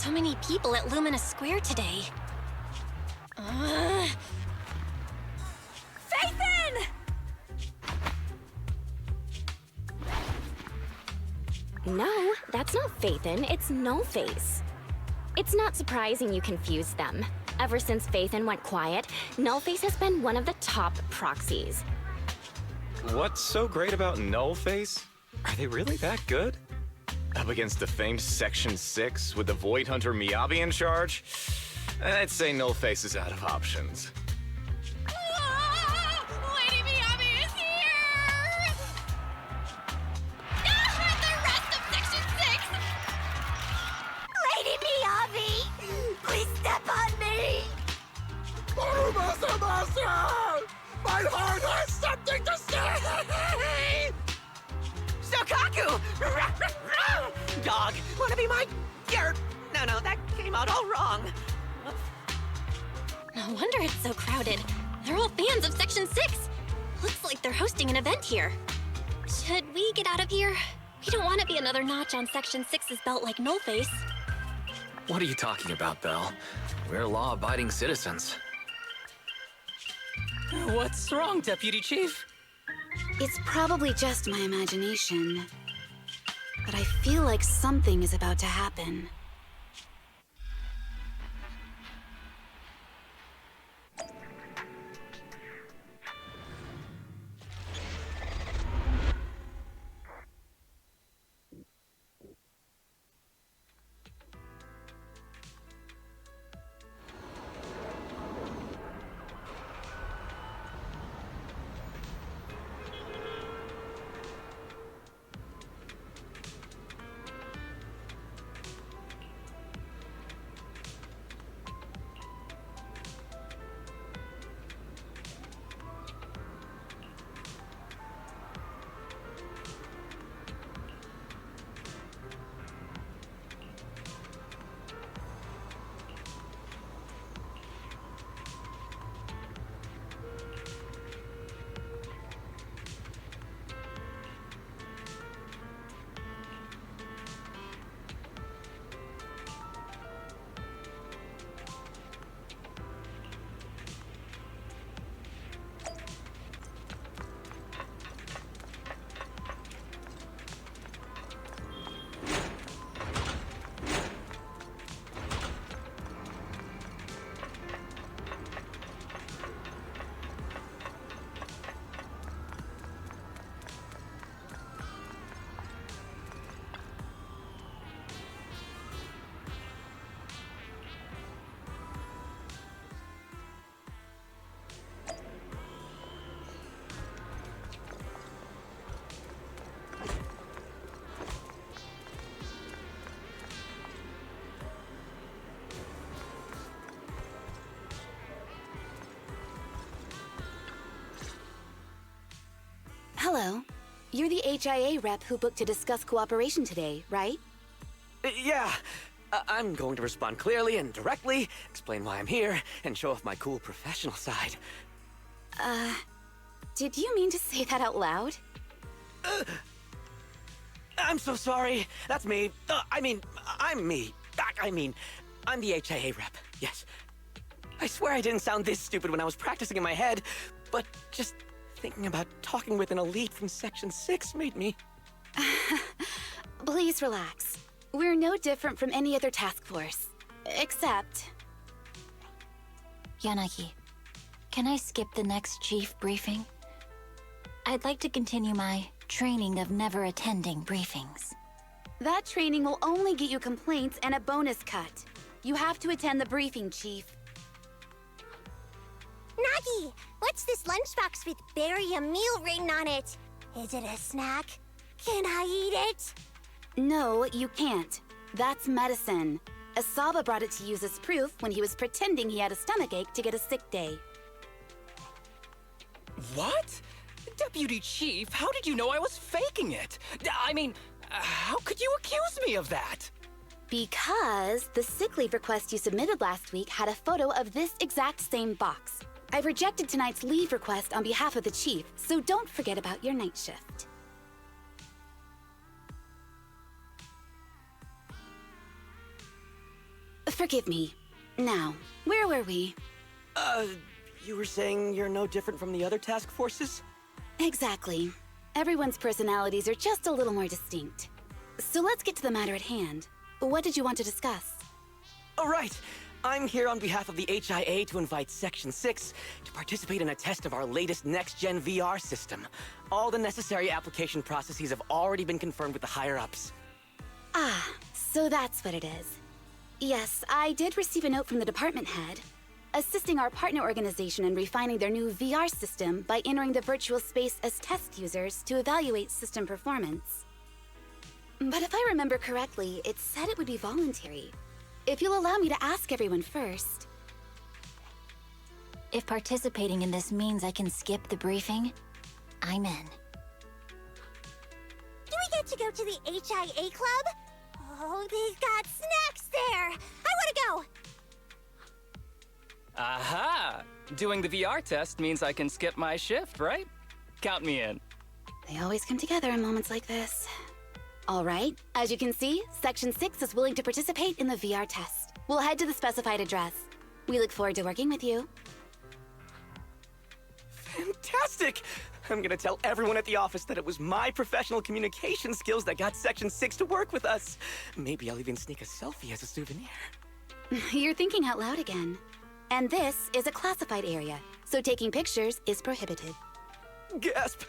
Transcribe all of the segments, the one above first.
So many people at Luminous Square today. Phaethon! No, that's not Phaethon, it's Nullface. It's not surprising you confused them. Ever since Phaethon went quiet, Nullface has been one of the top proxies. What's so great about Nullface? Are they really that good? Up against the famed Section 6 with the Void Hunter Miyabi in charge? I'd say Nullface is out of options. Lady Miyabi is here! The rest of Section 6! Lady Miyabi! Please step on me! My heart has something to say! Sokaku! Dog, wanna be my... No, that came out all wrong. No wonder it's so crowded. They're all fans of Section 6. Looks like they're hosting an event here. Should we get out of here? We don't want to be another notch on Section 6's belt like Nullface. What are you talking about, Belle? We're law-abiding citizens. What's wrong, Deputy Chief? It's probably just my imagination. But I feel like something is about to happen. Hello. You're the HIA rep who booked to discuss cooperation today, right? Yeah. I'm going to respond clearly and directly, explain why I'm here, and show off my cool professional side. Did you mean to say that out loud? I'm so sorry. That's me. I'm me. I'm the HIA rep. Yes. I swear I didn't sound this stupid when I was practicing in my head, but just thinking about talking with an elite from Section 6 made me... Please relax. We're no different from any other task force. Except... Yanagi, can I skip the next chief briefing? I'd like to continue my training of never attending briefings. That training will only get you complaints and a bonus cut. You have to attend the briefing, Chief. Nagi, what's this lunchbox with "berry a meal" written on it? Is it a snack? Can I eat it? No, you can't. That's medicine. Asaba brought it to use as proof when he was pretending he had a stomachache to get a sick day. What? Deputy Chief, how did you know I was faking it? How could you accuse me of that? Because the sick leave request you submitted last week had a photo of this exact same box. I've rejected tonight's leave request on behalf of the Chief, so don't forget about your night shift. Forgive me. Now, where were we? You were saying you're no different from the other task forces? Exactly. Everyone's personalities are just a little more distinct. So let's get to the matter at hand. What did you want to discuss? Oh, right. I'm here on behalf of the HIA to invite Section 6 to participate in a test of our latest next-gen VR system. All the necessary application processes have already been confirmed with the higher-ups. Ah, so that's what it is. Yes, I did receive a note from the department head, assisting our partner organization in refining their new VR system by entering the virtual space as test users to evaluate system performance. But if I remember correctly, it said it would be voluntary. If you'll allow me to ask everyone first. If participating in this means I can skip the briefing, I'm in. Do we get to go to the HIA club? Oh, they've got snacks there! I wanna go! Aha! Doing the VR test means I can skip my shift, right? Count me in. They always come together in moments like this. All right, as you can see, Section 6 is willing to participate in the VR test. We'll head to the specified address. We look forward to working with you. Fantastic! I'm gonna tell everyone at the office that it was my professional communication skills that got Section 6 to work with us. Maybe I'll even sneak a selfie as a souvenir. You're thinking out loud again. And this is a classified area, so taking pictures is prohibited. Gasp!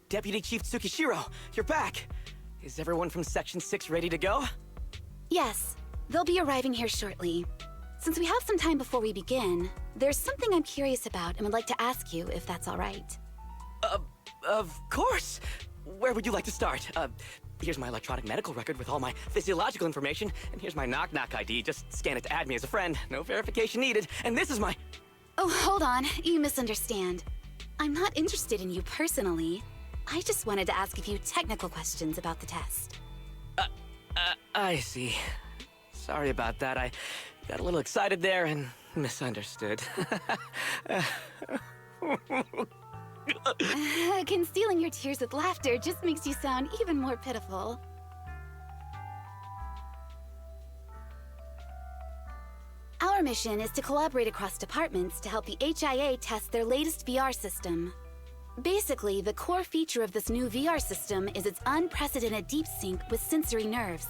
Deputy Chief Tsukishiro, you're back. Is everyone from Section 6 ready to go? Yes, they'll be arriving here shortly. Since we have some time before we begin, there's something I'm curious about and would like to ask you if that's all right. Of course. Where would you like to start? Here's my electronic medical record with all my physiological information, and here's my knock-knock ID. Just scan it to add me as a friend. No verification needed. And this is my... Oh, hold on. You misunderstand. I'm not interested in you personally. I just wanted to ask a few technical questions about the test. I see. Sorry about that. I got a little excited there and misunderstood. Concealing your tears with laughter just makes you sound even more pitiful. Our mission is to collaborate across departments to help the HIA test their latest VR system. Basically, the core feature of this new VR system is its unprecedented deep sync with sensory nerves.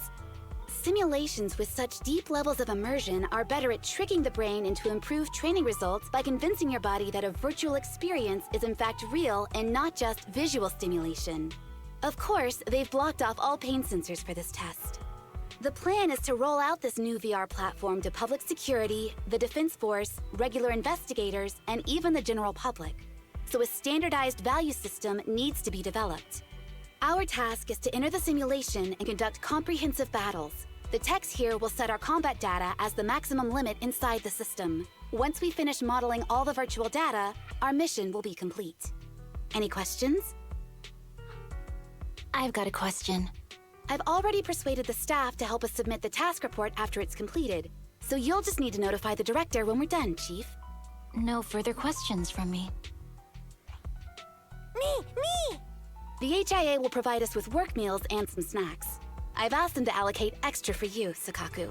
Simulations with such deep levels of immersion are better at tricking the brain into improved training results by convincing your body that a virtual experience is in fact real and not just visual stimulation. Of course, they've blocked off all pain sensors for this test. The plan is to roll out this new VR platform to public security, the Defense Force, regular investigators, and even the general public. So a standardized value system needs to be developed. Our task is to enter the simulation and conduct comprehensive battles. The techs here will set our combat data as the maximum limit inside the system. Once we finish modeling all the virtual data, our mission will be complete. Any questions? I've got a question. I've already persuaded the staff to help us submit the task report after it's completed, so you'll just need to notify the director when we're done, Chief. No further questions from me. Me! The HIA will provide us with work meals and some snacks. I've asked them to allocate extra for you, Sakaku.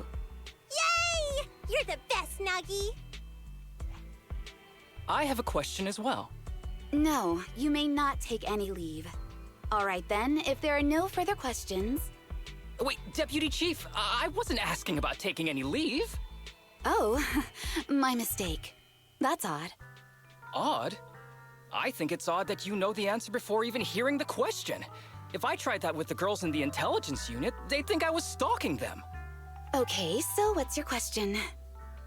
Yay! You're the best, Nagi! I have a question as well. No, you may not take any leave. All right then, if there are no further questions... Wait, Deputy Chief, I wasn't asking about taking any leave. Oh, my mistake. That's odd. Odd? I think it's odd that you know the answer before even hearing the question. If I tried that with the girls in the intelligence unit, they'd think I was stalking them. Okay, so what's your question?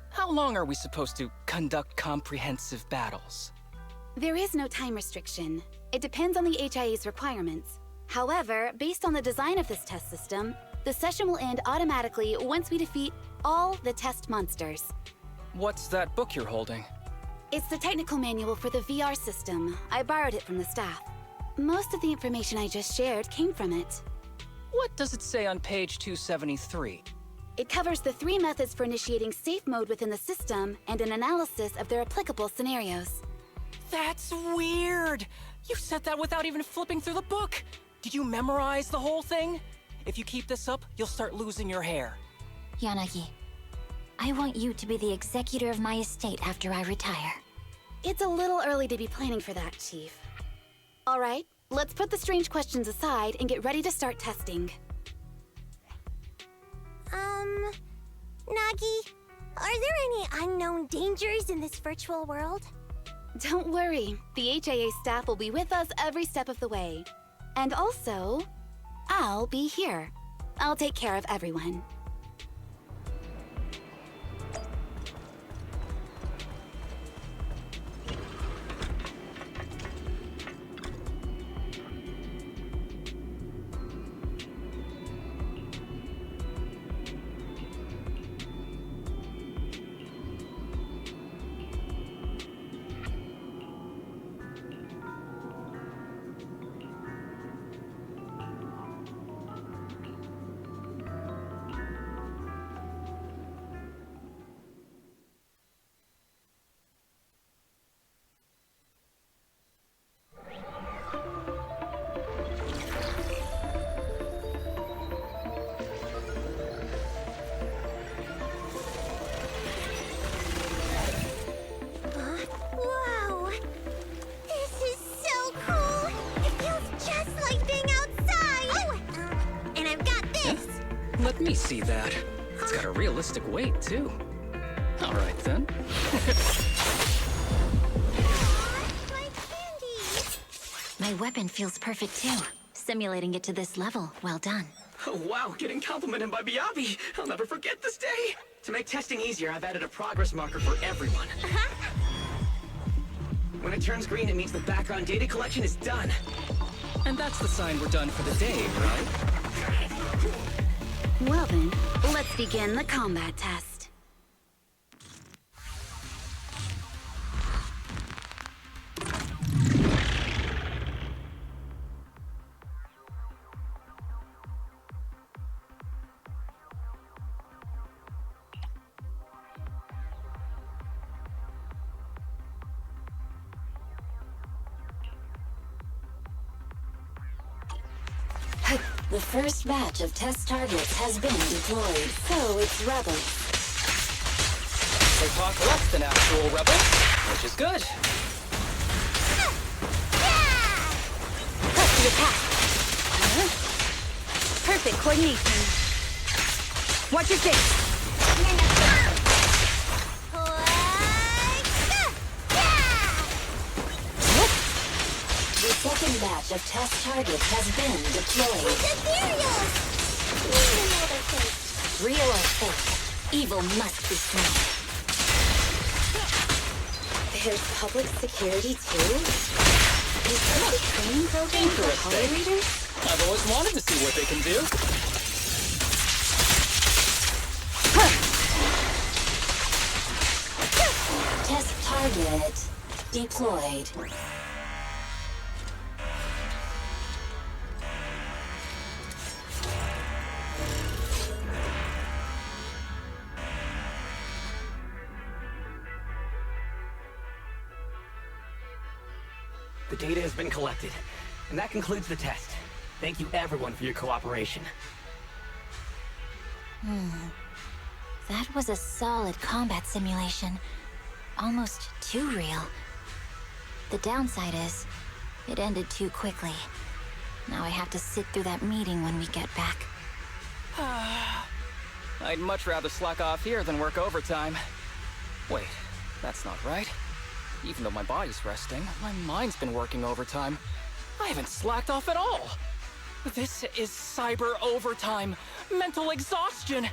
How long are we supposed to conduct comprehensive battles? There is no time restriction. It depends on the HIA's requirements. However, based on the design of this test system, the session will end automatically once we defeat all the test monsters. What's that book you're holding? It's the technical manual for the VR system. I borrowed it from the staff. Most of the information I just shared came from it. What does it say on page 273? It covers the 3 methods for initiating safe mode within the system and an analysis of their applicable scenarios. That's weird! You said that without even flipping through the book! Did you memorize the whole thing? If you keep this up, you'll start losing your hair. Yanagi, I want you to be the executor of my estate after I retire. It's a little early to be planning for that, Chief. All right, let's put the strange questions aside and get ready to start testing. Nagi, are there any unknown dangers in this virtual world? Don't worry, the HIA staff will be with us every step of the way. And also, I'll be here. I'll take care of everyone. Wow! This is so cool! It feels just like being outside! Oh! And I've got this! Let me see that. It's got a realistic weight, too. All right, then. My candy! My My weapon feels perfect too. Simulating it to this level, well done. Oh, wow, getting complimented by Miyabi. I'll never forget this day. To make testing easier, I've added a progress marker for everyone. When it turns green, it means the background data collection is done. And that's the sign we're done for the day, right? Well then, let's begin the combat test. The first batch of test targets has been deployed, so it's rebels. They talk less than actual rebels, which is good. Press to attack. Perfect coordination. Watch your face. The second batch of test targets has been deployed. Ethereals! Need another face. Real or fake, evil must be slain. There's public security too? Is this a training program for holo readers? I've always wanted to see what they can do. Test target deployed. The data has been collected, and that concludes the test. Thank you everyone for your cooperation. That was a solid combat simulation. Almost too real. The downside is, it ended too quickly. Now I have to sit through that meeting when we get back. I'd much rather slack off here than work overtime. Wait, that's not right. Even though my body's resting, my mind's been working overtime. I haven't slacked off at all. This is cyber overtime. Mental exhaustion.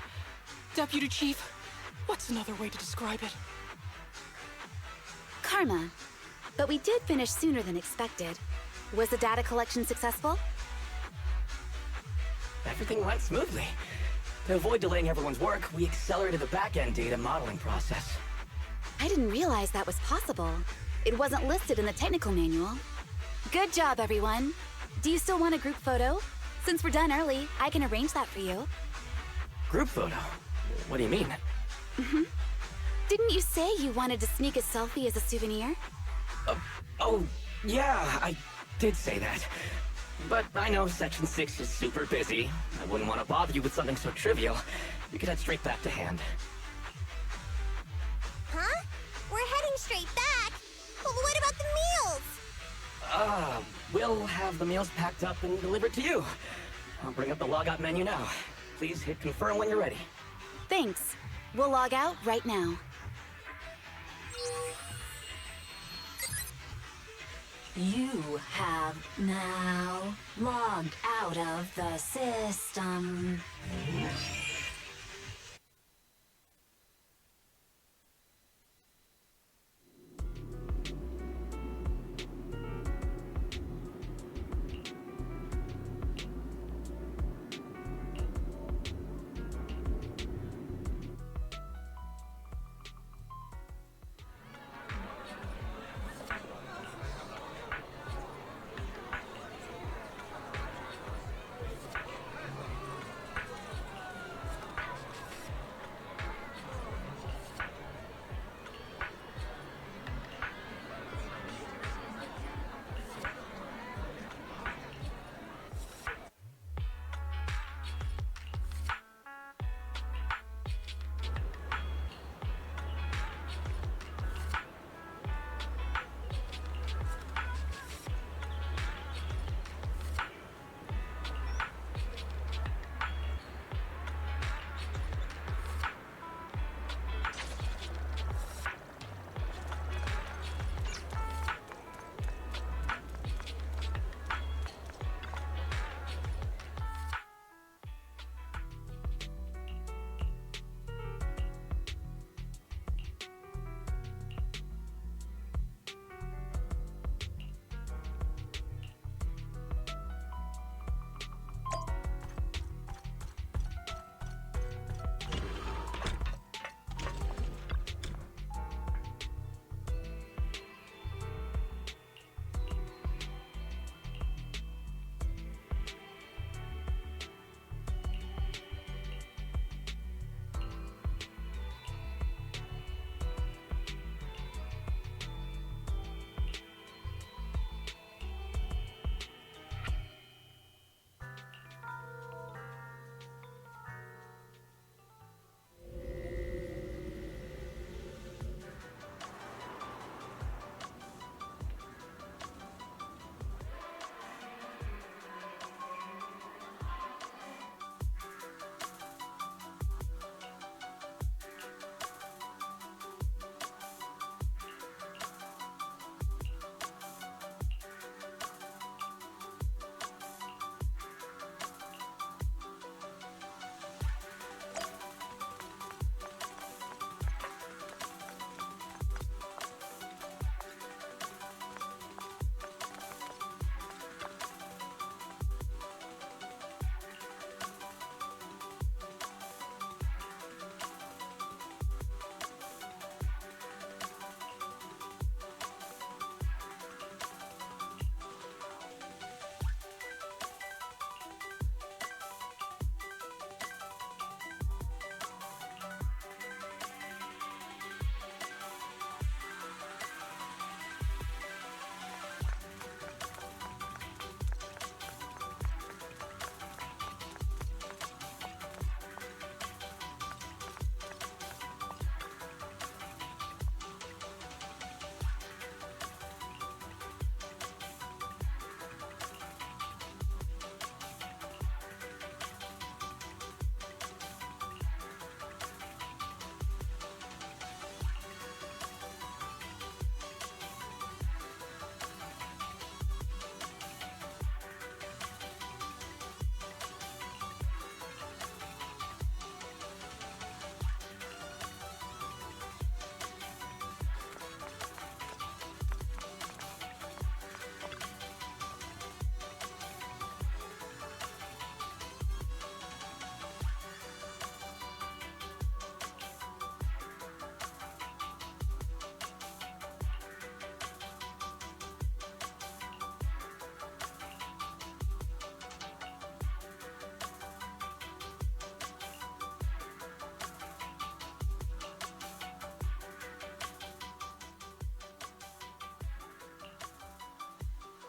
Deputy Chief, what's another way to describe it? Karma. But we did finish sooner than expected. Was the data collection successful? Everything went smoothly. To avoid delaying everyone's work, we accelerated the back-end data modeling process. I didn't realize that was possible. It wasn't listed in the technical manual. Good job, everyone. Do you still want a group photo? Since we're done early, I can arrange that for you. Group photo? What do you mean? Didn't you say you wanted to sneak a selfie as a souvenir? Oh, yeah, I did say that. But I know Section 6 is super busy. I wouldn't want to bother you with something so trivial. We could head straight back to hand. Huh? We're heading straight back. But what about the meals? We'll have the meals packed up and delivered to you. I'll bring up the logout menu now. Please hit confirm when you're ready. Thanks. We'll log out right now. You have now logged out of the system.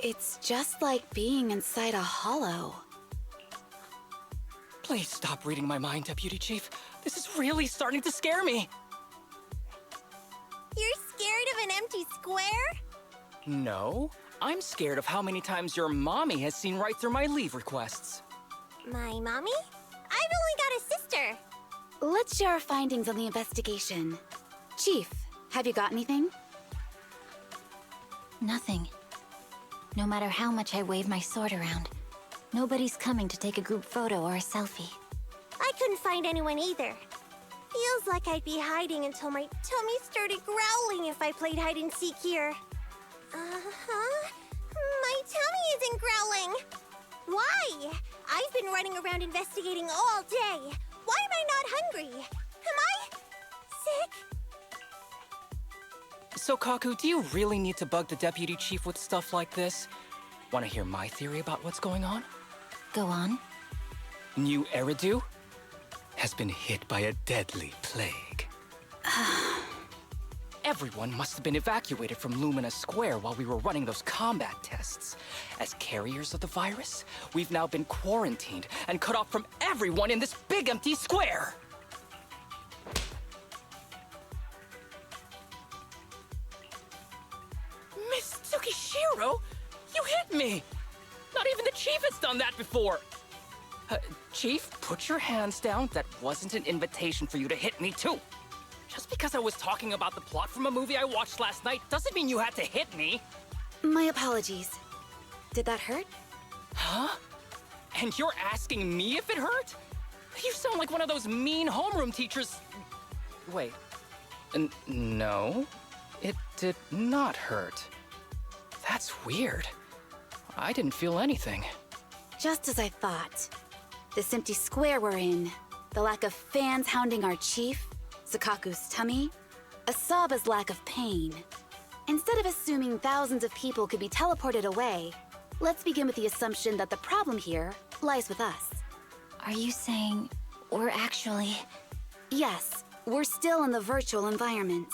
It's just like being inside a hollow. Please stop reading my mind, Deputy Chief. This is really starting to scare me. You're scared of an empty square? No, I'm scared of how many times your mommy has seen right through my leave requests. My mommy? I've only got a sister. Let's share our findings on the investigation. Chief, have you got anything? Nothing. No matter how much I wave my sword around, nobody's coming to take a group photo or a selfie. I couldn't find anyone either. Feels like I'd be hiding until my tummy started growling if I played hide and seek here. Uh-huh. My tummy isn't growling. Why? I've been running around investigating all day. Why am I not hungry? Am I sick? So, Kaku, do you really need to bug the Deputy Chief with stuff like this? Want to hear my theory about what's going on? Go on. New Eridu has been hit by a deadly plague. Everyone must have been evacuated from Lumina Square while we were running those combat tests. As carriers of the virus, we've now been quarantined and cut off from everyone in this big empty square. Miss Tsukishiro, you hit me! Not even the Chief has done that before! Chief, put your hands down. That wasn't an invitation for you to hit me, too. Just because I was talking about the plot from a movie I watched last night doesn't mean you had to hit me. My apologies. Did that hurt? Huh? And you're asking me if it hurt? You sound like one of those mean homeroom teachers. Wait. No, it did not hurt. That's weird. I didn't feel anything. Just as I thought. This empty square we're in, the lack of fans hounding our chief, Sakaku's tummy, Asaba's lack of pain. Instead of assuming thousands of people could be teleported away, let's begin with the assumption that the problem here lies with us. Are you saying we're actually... Yes, we're still in the virtual environment.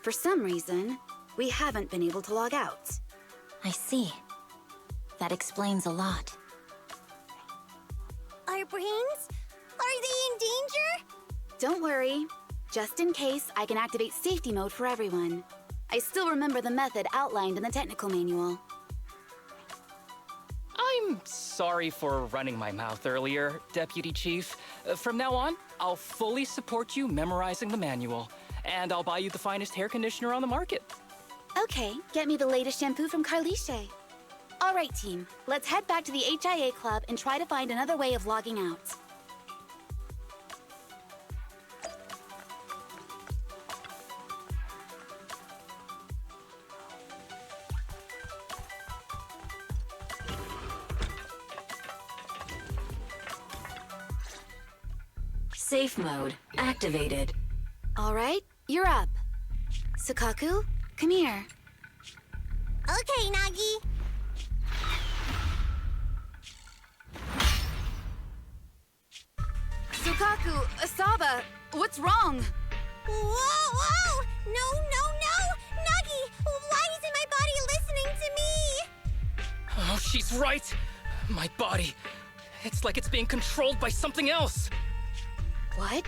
For some reason, we haven't been able to log out. I see. That explains a lot. Our brains? Are they in danger? Don't worry. Just in case, I can activate safety mode for everyone. I still remember the method outlined in the technical manual. I'm sorry for running my mouth earlier, Deputy Chief. From now on, I'll fully support you memorizing the manual, and I'll buy you the finest hair conditioner on the market. Okay, get me the latest shampoo from Carliche. All right, team. Let's head back to the HIA Club and try to find another way of logging out. Safe mode activated. All right, you're up. Sakaku, come here. Okay, Nagi. Sukaku, Asaba, what's wrong? Whoa! No! Nagi, why isn't my body listening to me? Oh, she's right. My body. It's like it's being controlled by something else. What?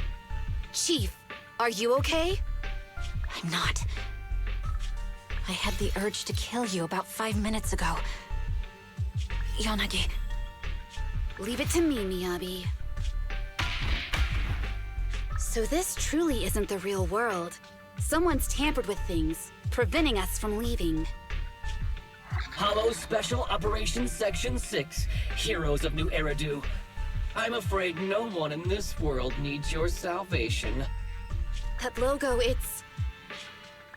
Chief, are you okay? I'm not. I had the urge to kill you about 5 minutes ago. Yanagi. Leave it to me, Miyabi. So this truly isn't the real world. Someone's tampered with things, preventing us from leaving. Hollow Special Operations Section 6, Heroes of New Eridu. I'm afraid no one in this world needs your salvation. That logo, it's...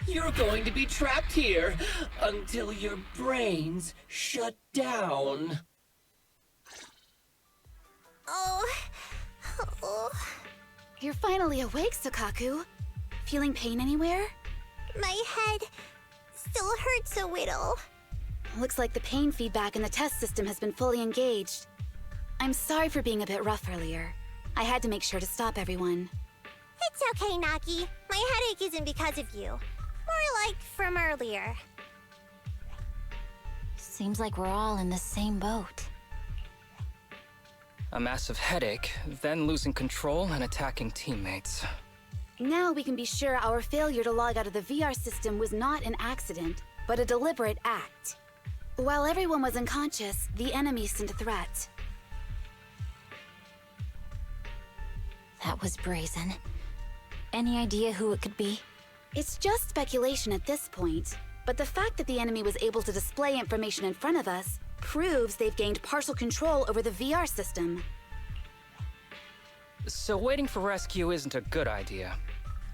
You're going to be trapped here until your brains shut down. Oh. You're finally awake, Sakaku. Feeling pain anywhere? My head still hurts a little. Looks like the pain feedback in the test system has been fully engaged. I'm sorry for being a bit rough earlier. I had to make sure to stop everyone. It's okay, Nagi. My headache isn't because of you. More like from earlier. Seems like we're all in the same boat. A massive headache, then losing control and attacking teammates. Now we can be sure our failure to log out of the VR system was not an accident, but a deliberate act. While everyone was unconscious, the enemy sent a threat. That was brazen. Any idea who it could be? It's just speculation at this point, but the fact that the enemy was able to display information in front of us proves they've gained partial control over the VR system. So waiting for rescue isn't a good idea.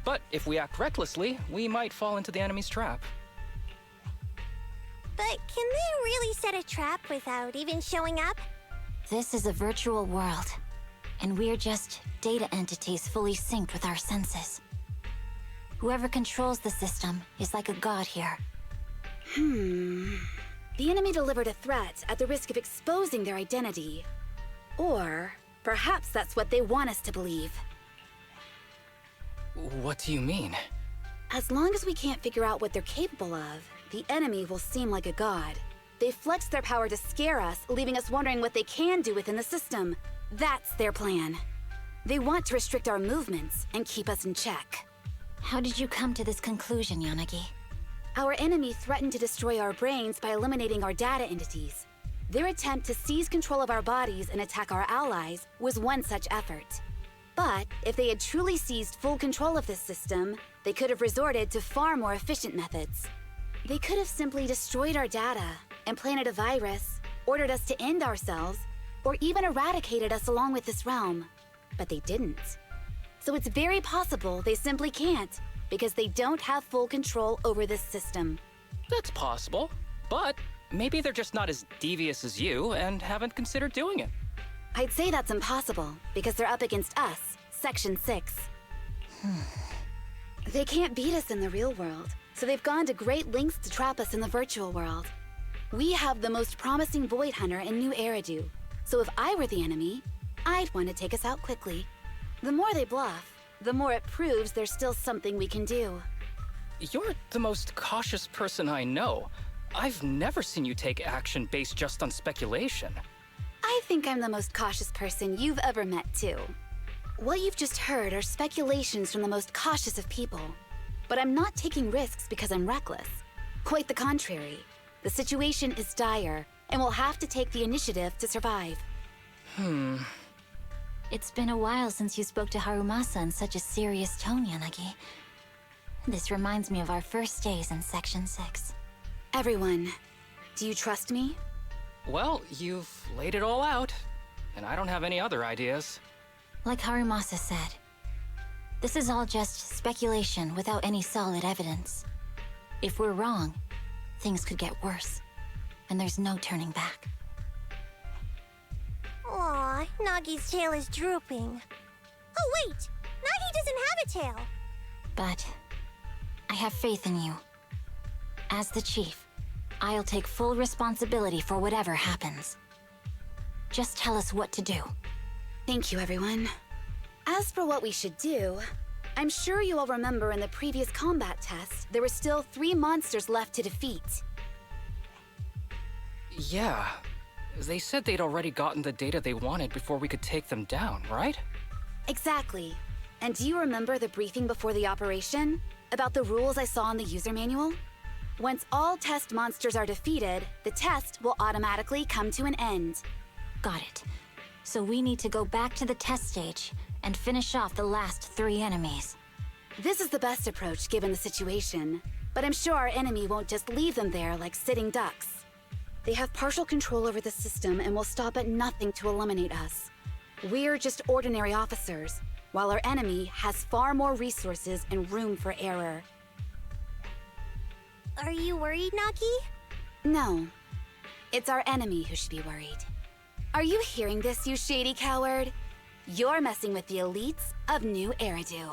But if we act recklessly, we might fall into the enemy's trap. But can they really set a trap without even showing up? This is a virtual world, and we're just data entities fully synced with our senses. Whoever controls the system is like a god here. The enemy delivered a threat at the risk of exposing their identity. Or perhaps that's what they want us to believe. What do you mean? As long as we can't figure out what they're capable of, the enemy will seem like a god. They flex their power to scare us, leaving us wondering what they can do within the system. That's their plan. They want to restrict our movements and keep us in check. How did you come to this conclusion, Yanagi? Our enemy threatened to destroy our brains by eliminating our data entities. Their attempt to seize control of our bodies and attack our allies was one such effort. But if they had truly seized full control of this system, they could have resorted to far more efficient methods. They could have simply destroyed our data, implanted a virus, ordered us to end ourselves, or even eradicated us along with this realm. But they didn't. So it's very possible they simply can't, because they don't have full control over this system. That's possible, but maybe they're just not as devious as you and haven't considered doing it. I'd say that's impossible, because they're up against us, Section 6. They can't beat us in the real world, so they've gone to great lengths to trap us in the virtual world. We have the most promising Void Hunter in New Eridu, so if I were the enemy, I'd want to take us out quickly. The more they bluff, the more it proves there's still something we can do. You're the most cautious person I know. I've never seen you take action based just on speculation. I think I'm the most cautious person you've ever met, too. What you've just heard are speculations from the most cautious of people. But I'm not taking risks because I'm reckless. Quite the contrary. The situation is dire, and we'll have to take the initiative to survive. It's been a while since you spoke to Harumasa in such a serious tone, Yanagi. This reminds me of our first days in Section 6. Everyone, do you trust me? Well, you've laid it all out, and I don't have any other ideas. Like Harumasa said, this is all just speculation without any solid evidence. If we're wrong, things could get worse, and there's no turning back. Aw, Nagi's tail is drooping. Oh wait, Nagi doesn't have a tail. But I have faith in you. As the chief, I'll take full responsibility for whatever happens. Just tell us what to do. Thank you, everyone. As for what we should do, I'm sure you all remember in the previous combat test, there were still 3 monsters left to defeat. Yeah. They said they'd already gotten the data they wanted before we could take them down, right? Exactly. And do you remember the briefing before the operation? About the rules I saw in the user manual? Once all test monsters are defeated, the test will automatically come to an end. Got it. So we need to go back to the test stage and finish off the last 3 enemies. This is the best approach given the situation, but I'm sure our enemy won't just leave them there like sitting ducks. They have partial control over the system and will stop at nothing to eliminate us. We're just ordinary officers, while our enemy has far more resources and room for error. Are you worried, Nagi? No. It's our enemy who should be worried. Are you hearing this, you shady coward? You're messing with the elites of New Eridu.